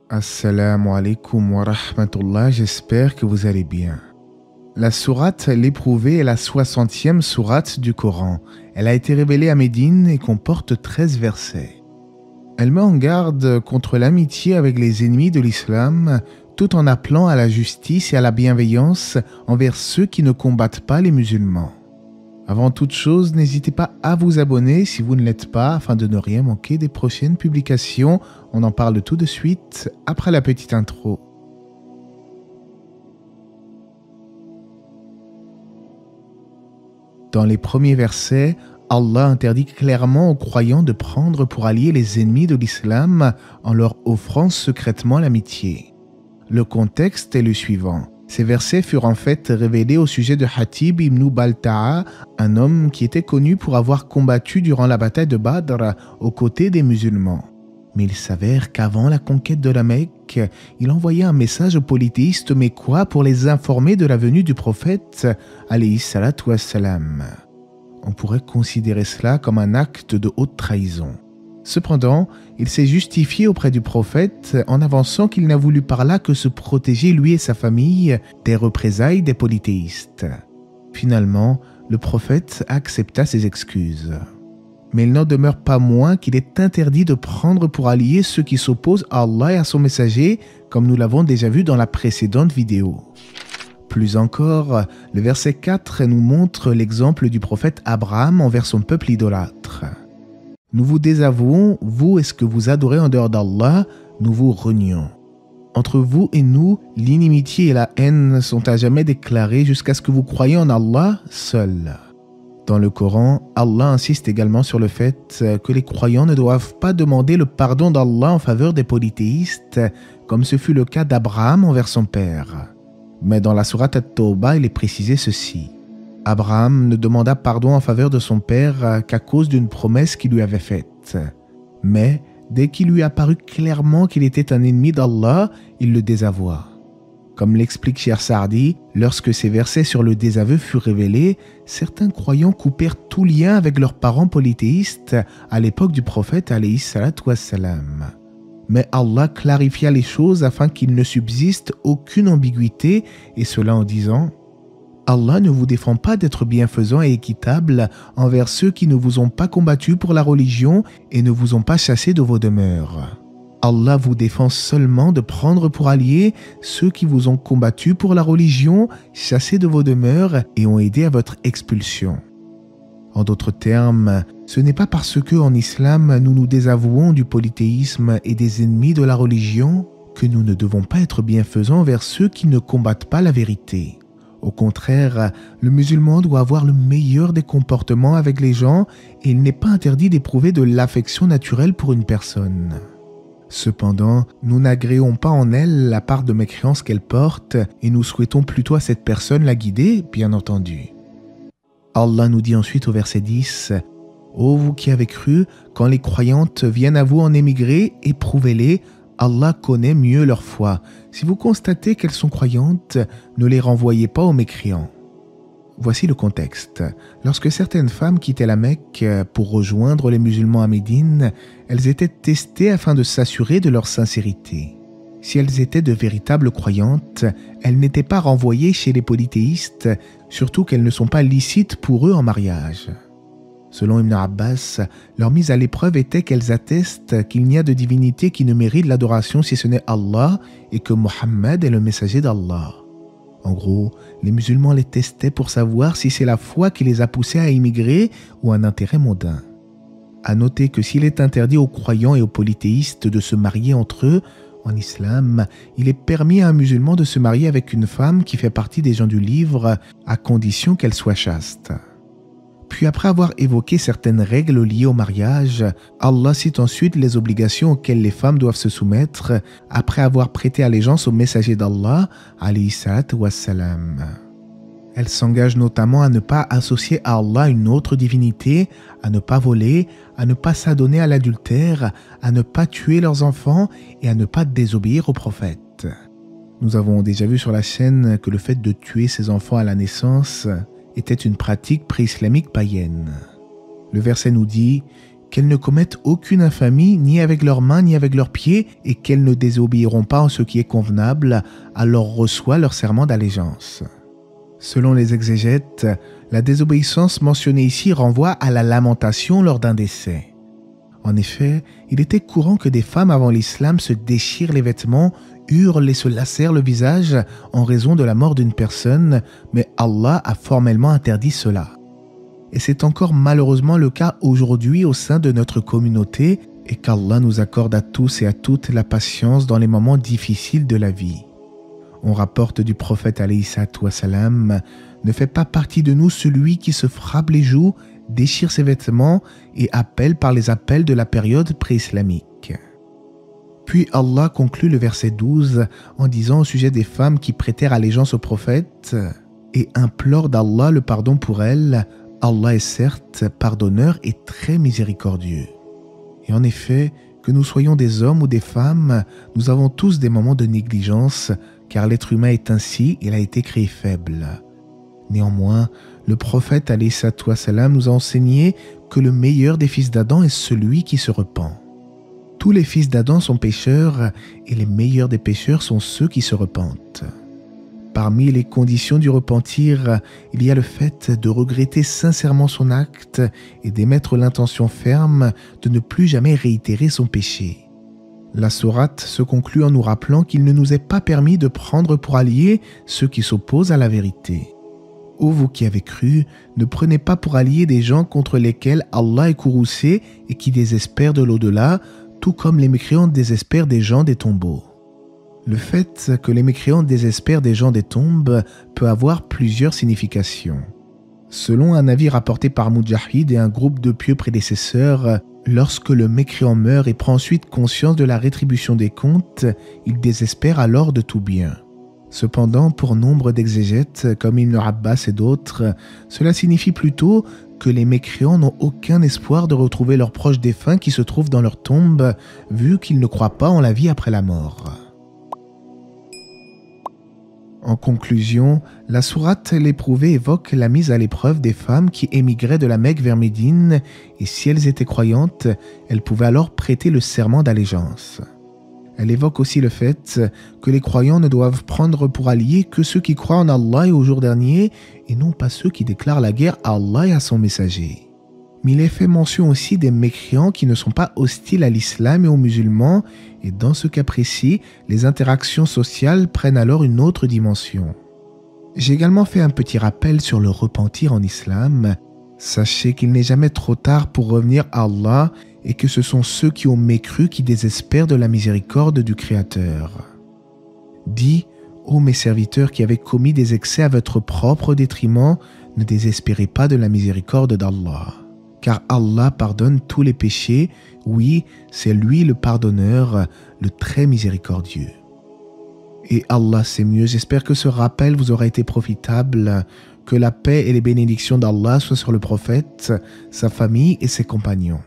Assalamu alaikum wa rahmatullah, j'espère que vous allez bien. La sourate L'Éprouvé est la 60e sourate du Coran. Elle a été révélée à Médine et comporte 13 versets. Elle met en garde contre l'amitié avec les ennemis de l'islam, tout en appelant à la justice et à la bienveillance envers ceux qui ne combattent pas les musulmans. Avant toute chose, n'hésitez pas à vous abonner si vous ne l'êtes pas afin de ne rien manquer des prochaines publications. On en parle tout de suite après la petite intro. Dans les premiers versets, Allah interdit clairement aux croyants de prendre pour alliés les ennemis de l'islam en leur offrant secrètement l'amitié. Le contexte est le suivant. Ces versets furent en fait révélés au sujet de Hatib ibn Balta'a, un homme qui était connu pour avoir combattu durant la bataille de Badr aux côtés des musulmans. Mais il s'avère qu'avant la conquête de la Mecque, il envoyait un message aux polythéistes mécois pour les informer de la venue du prophète, alayhi salatu wassalam. On pourrait considérer cela comme un acte de haute trahison. Cependant, il s'est justifié auprès du prophète en avançant qu'il n'a voulu par là que se protéger lui et sa famille des représailles des polythéistes. Finalement, le prophète accepta ses excuses. Mais il n'en demeure pas moins qu'il est interdit de prendre pour alliés ceux qui s'opposent à Allah et à son messager, comme nous l'avons déjà vu dans la précédente vidéo. Plus encore, le verset 4 nous montre l'exemple du prophète Abraham envers son peuple idolâtre. Nous vous désavouons, vous et ce que vous adorez en dehors d'Allah, nous vous renions. Entre vous et nous, l'inimitié et la haine sont à jamais déclarées jusqu'à ce que vous croyiez en Allah seul. Dans le Coran, Allah insiste également sur le fait que les croyants ne doivent pas demander le pardon d'Allah en faveur des polythéistes, comme ce fut le cas d'Abraham envers son père. Mais dans la sourate At-Tawbah, il est précisé ceci. Abraham ne demanda pardon en faveur de son père qu'à cause d'une promesse qu'il lui avait faite. Mais dès qu'il lui apparut clairement qu'il était un ennemi d'Allah, il le désavoua. Comme l'explique Cheikh Saadi, lorsque ces versets sur le désaveu furent révélés, certains croyants coupèrent tout lien avec leurs parents polythéistes à l'époque du prophète alayhi salatu wassalam. Mais Allah clarifia les choses afin qu'il ne subsiste aucune ambiguïté, et cela en disant « Allah ne vous défend pas d'être bienfaisant et équitable envers ceux qui ne vous ont pas combattu pour la religion et ne vous ont pas chassé de vos demeures. Allah vous défend seulement de prendre pour alliés ceux qui vous ont combattu pour la religion, chassé de vos demeures et ont aidé à votre expulsion. » En d'autres termes, ce n'est pas parce que en islam nous nous désavouons du polythéisme et des ennemis de la religion que nous ne devons pas être bienfaisants envers ceux qui ne combattent pas la vérité. Au contraire, le musulman doit avoir le meilleur des comportements avec les gens et il n'est pas interdit d'éprouver de l'affection naturelle pour une personne. Cependant, nous n'agréons pas en elle la part de mécréance qu'elle porte et nous souhaitons plutôt à cette personne la guider, bien entendu. Allah nous dit ensuite au verset 10 « Ô vous qui avez cru, quand les croyantes viennent à vous en émigrer, éprouvez-les, Allah connaît mieux leur foi. Si vous constatez qu'elles sont croyantes, ne les renvoyez pas aux mécréants. » Voici le contexte. Lorsque certaines femmes quittaient la Mecque pour rejoindre les musulmans à Médine, elles étaient testées afin de s'assurer de leur sincérité. Si elles étaient de véritables croyantes, elles n'étaient pas renvoyées chez les polythéistes, surtout qu'elles ne sont pas licites pour eux en mariage. Selon Ibn Abbas, leur mise à l'épreuve était qu'elles attestent qu'il n'y a de divinité qui ne mérite l'adoration si ce n'est Allah et que Mohammed est le messager d'Allah. En gros, les musulmans les testaient pour savoir si c'est la foi qui les a poussés à émigrer ou un intérêt mondain. À noter que s'il est interdit aux croyants et aux polythéistes de se marier entre eux, en islam, il est permis à un musulman de se marier avec une femme qui fait partie des gens du livre, à condition qu'elle soit chaste. Puis après avoir évoqué certaines règles liées au mariage, Allah cite ensuite les obligations auxquelles les femmes doivent se soumettre après avoir prêté allégeance au messager d'Allah, alayhi salatu wassalam. Elles s'engagent notamment à ne pas associer à Allah une autre divinité, à ne pas voler, à ne pas s'adonner à l'adultère, à ne pas tuer leurs enfants et à ne pas désobéir au prophète. Nous avons déjà vu sur la chaîne que le fait de tuer ses enfants à la naissance était une pratique pré-islamique païenne. Le verset nous dit qu'elles ne commettent aucune infamie ni avec leurs mains ni avec leurs pieds et qu'elles ne désobéiront pas en ce qui est convenable, alors reçoit leur serment d'allégeance. Selon les exégètes, la désobéissance mentionnée ici renvoie à la lamentation lors d'un décès. En effet, il était courant que des femmes avant l'islam se déchirent les vêtements, hurlent et se lacèrent le visage en raison de la mort d'une personne, mais Allah a formellement interdit cela. Et c'est encore malheureusement le cas aujourd'hui au sein de notre communauté et qu'Allah nous accorde à tous et à toutes la patience dans les moments difficiles de la vie. On rapporte du prophète alayhi salatu wassalam, ne fait pas partie de nous celui qui se frappe les joues, déchire ses vêtements et appelle par les appels de la période pré-islamique. Puis Allah conclut le verset 12 en disant au sujet des femmes qui prêtèrent allégeance au prophète et implorent d'Allah le pardon pour elles, Allah est certes pardonneur et très miséricordieux. Et en effet, que nous soyons des hommes ou des femmes, nous avons tous des moments de négligence, car l'être humain est ainsi, il a été créé faible. Néanmoins, le prophète alayhi salatu wassalam nous a enseigné que le meilleur des fils d'Adam est celui qui se repent. Tous les fils d'Adam sont pécheurs et les meilleurs des pécheurs sont ceux qui se repentent. Parmi les conditions du repentir, il y a le fait de regretter sincèrement son acte et d'émettre l'intention ferme de ne plus jamais réitérer son péché. La sourate se conclut en nous rappelant qu'il ne nous est pas permis de prendre pour alliés ceux qui s'opposent à la vérité. Ô vous qui avez cru, ne prenez pas pour alliés des gens contre lesquels Allah est courroucé et qui désespèrent de l'au-delà, tout comme les mécréants désespèrent des gens des tombeaux. Le fait que les mécréants désespèrent des gens des tombes peut avoir plusieurs significations. Selon un avis rapporté par Mujahid et un groupe de pieux prédécesseurs, lorsque le mécréant meurt et prend ensuite conscience de la rétribution des comptes, il désespère alors de tout bien. Cependant, pour nombre d'exégètes, comme Ibn Abbas et d'autres, cela signifie plutôt que les mécréants n'ont aucun espoir de retrouver leurs proches défunts qui se trouvent dans leur tombe, vu qu'ils ne croient pas en la vie après la mort. En conclusion, la sourate L'Éprouvé évoque la mise à l'épreuve des femmes qui émigraient de la Mecque vers Médine, et si elles étaient croyantes, elles pouvaient alors prêter le serment d'allégeance. Elle évoque aussi le fait que les croyants ne doivent prendre pour alliés que ceux qui croient en Allah et au jour dernier, et non pas ceux qui déclarent la guerre à Allah et à son messager. Mais il est fait mention aussi des mécréants qui ne sont pas hostiles à l'islam et aux musulmans, et dans ce cas précis, les interactions sociales prennent alors une autre dimension. J'ai également fait un petit rappel sur le repentir en islam. Sachez qu'il n'est jamais trop tard pour revenir à Allah et que ce sont ceux qui ont mécru qui désespèrent de la miséricorde du Créateur. Dis, ô mes serviteurs qui avez commis des excès à votre propre détriment, ne désespérez pas de la miséricorde d'Allah. Car Allah pardonne tous les péchés, oui, c'est lui le pardonneur, le très miséricordieux. Et Allah sait mieux, j'espère que ce rappel vous aura été profitable, que la paix et les bénédictions d'Allah soient sur le prophète, sa famille et ses compagnons.